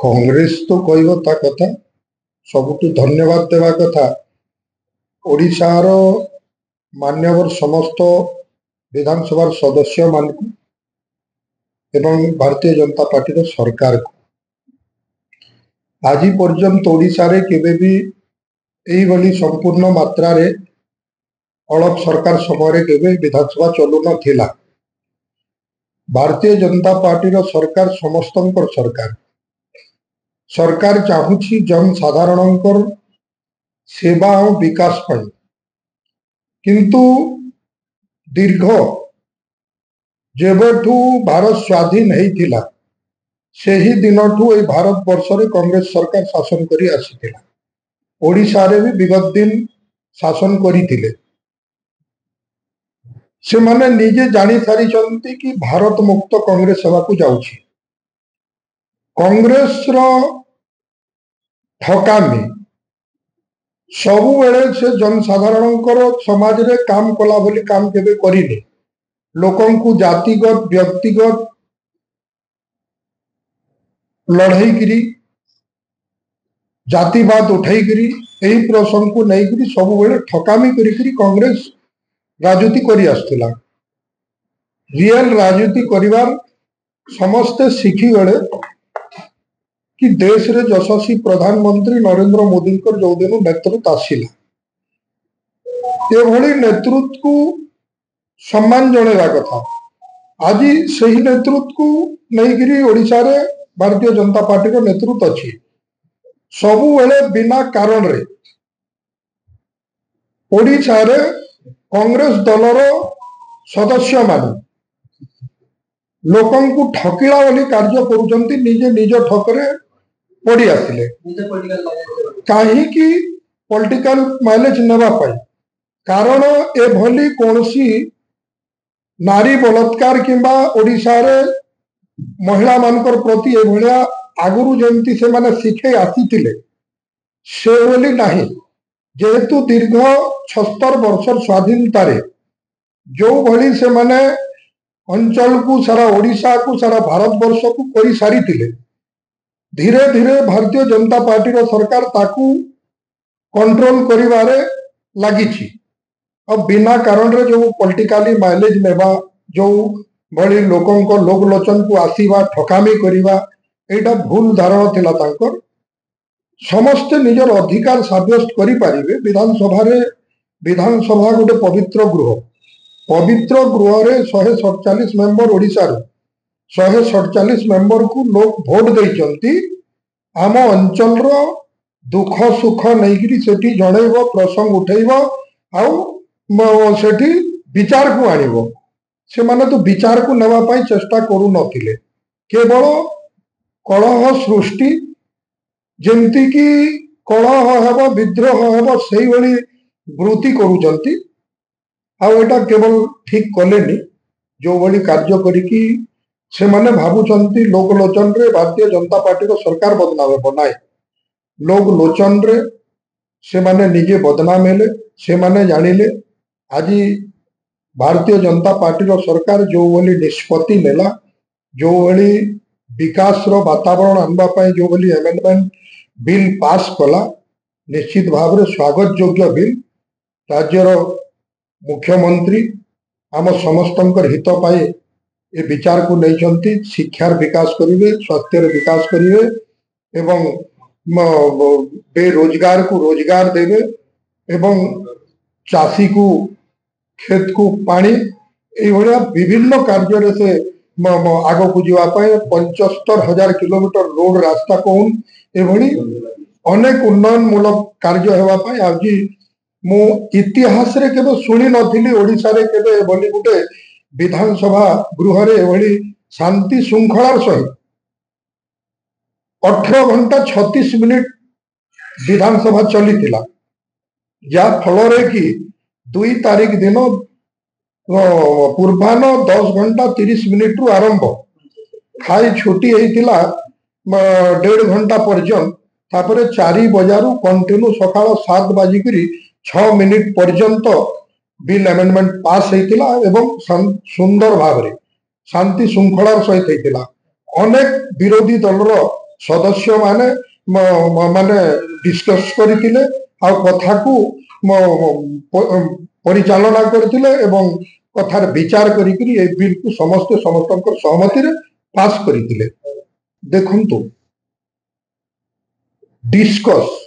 कांग्रेस तो कहब ता कथा सबुठ धन्यवाद देवा कथा ओडिशार मान्यवर समस्त विधानसभा सदस्य मान भारतीय जनता पार्टी सरकार को आज पर्यंत ओडिशा रे केबे भी एई भली संपूर्ण मात्रा रे अलग सरकार समय केबे विधानसभा चलु नथिला। भारतीय जनता पार्टी सरकार समस्तंकर सरकार सरकार चाहूची जनसाधारणंकर सेवा और विकास पर किंतु दीर्घ जेबठू भारत स्वाधीन होता से ही दिन ठू भारत वर्ष रे कांग्रेस सरकार शासन करी आसीथिला। ओडिशा रे भी विगत दिन शासन करिथिले। से माने निजे जानी सारी चंती कि भारत मुक्त कांग्रेस सभा को जाउछि। कांग्रेस रो ठकामी सबु बेले से जनसाधारण समाज रे काम कला बोली काम केबे करिने। लोकन को जातिगत व्यक्तिगत लड़ाई करी जातिवाद उठाई करी यही प्रसंग को नहीं करी सबु बेले ठकामी करी कांग्रेस राजनीति करी आसुला। रियल राजनीति करिवार समस्ते शिखी गले कि देश रे यशस्वी प्रधानमंत्री नरेंद्र मोदी जो दिन नेतृत्व आसिला ये नेतृत्व को सम्मान जणेवा कथा। आज सही नेतृत्व को नहीं गिरी ओडिशा रे भारतीय जनता पार्टी रो नेतृत्व अच्छी सबु बेले बिना कारण रे ओडिशा रे कांग्रेस दलर सदस्य मान लोकन को ठकिला वाली कार्य करुचंती निजे निज ठकरे पड़ी आसिले कहीं की पॉलिटिकल माइलेज नेबा पाई। कारण ए भली कोनसी नारी बलात्कार किंबा ओडिशा रे महिला मानकर प्रति ए भलिया आगुरु जेंती से माने शिखे आसीथिले से बोली नहीं। जेहेतु दीर्घ 76 वर्ष स्वाधीनता रे जो भली से माने अंचल को सारा ओडिशा को सारा भारत वर्ष को करी सारी थिले धीरे धीरे भारतीय जनता पार्टी रो सरकार ताकू कंट्रोल करिवारे लागिछि। अब बिना कारण रे जो पॉलिटिकली माइलेज नेबा जो भली लोकन को लोक लोचन को आसीबा ठकामी करिबा एटा भूल धारणा थिला तांकर। समस्त निजर अधिकार साब्यस्त करि पारिबे। विधानसभा गोटे पवित्र गृह रे 147 मेंबर ओडिशा रो 147 मेंबर को लोग भोट देइचंती। आम अंचल रो दुख सुख नहीं करी सेठी जणैबो प्रसंग उठैबो आउ सेठी विचार को आनिबो। से माने तो विचार को नेबा पाई चेष्टा करू नथिले केवल कलह सृष्टि जेमती की कलह हेबो विद्रोह हेबो सेही भली वृत्ति करूचंती। आउ केवल ठीक कलेनी जो भली कार्य करिकी से माने भावुचंती लोक लोचन रे भारतीय जनता पार्टी रो सरकार बदनाम बनाए। लोक लोचन रे से माने निजे बदनाम हेले से माने जानिले आज भारतीय जनता पार्टी रो सरकार जो भली निष्पत्ति नेला जो भली विकास रो वातावरण आनबा पाई जो भली अमेंडमेंट बिल पास कला निश्चित भाव रे स्वागत योग्य बिल। राज्य रो मुख्यमंत्री आम समस्तंकर हित पाए ये विचार को नहीं चलती। शिक्षार विकास करिवे स्वास्थ्य विकास करिवे एवं बेरोजगार को रोजगार देवे एवं चाषी को खेत को पानी ये विभिन्न कार्य से आग को जावाई 75,000 किलोमीटर रोड रास्ता कौन ये अनेक उन्नयन मूलक कार्य होगापाई आज मु इतिहास रे केबे सुनी नथिली ओडिशा रे केबे बोली गुटे विधानसभा गृह रे एभली शांति श्रृंखलार सहित 18 घंटा 36 मिनिट विधानसभा चली थिला। या फल रे कि 2 तारीख दिन पूर्वान 10 घंटा 30 मिनिट रु आरंभ खाई छुट्टी होइतिला 1.5 घंटा पर्यंत तापरे 4 बजारू कंटिन्यू सकाळ 7 बाजिकरी 6 मिनिट पर्यंत बिल अमेंडमेंट पास होइतिला एवं सुंदर भाव रे शांति श्रृंखलार सहित होइतिला। अनेक विरोधी दलर सदस्य माने माने डिस्कस करथिले आ कथा को परिचालना करथिले एवं कथार विचार करिकरी ए बिल को समस्त समस्तकर सहमति रे पास करथिले। देखंतु डिस्कस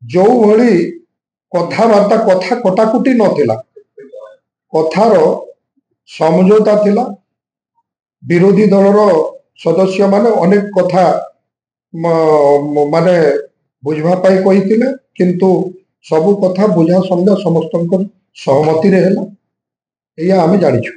जो भली कथाबार्ता कथा कटाकुटी नथिला, कथार समझौता थिला। विरोधी दलर सदस्य माने अनेक कथा माने बुझवा पाई कहिथिले, किंतु सबु कथा बुझा समझा समस्तकर सहमति रे हैला, या आमे जानिछु।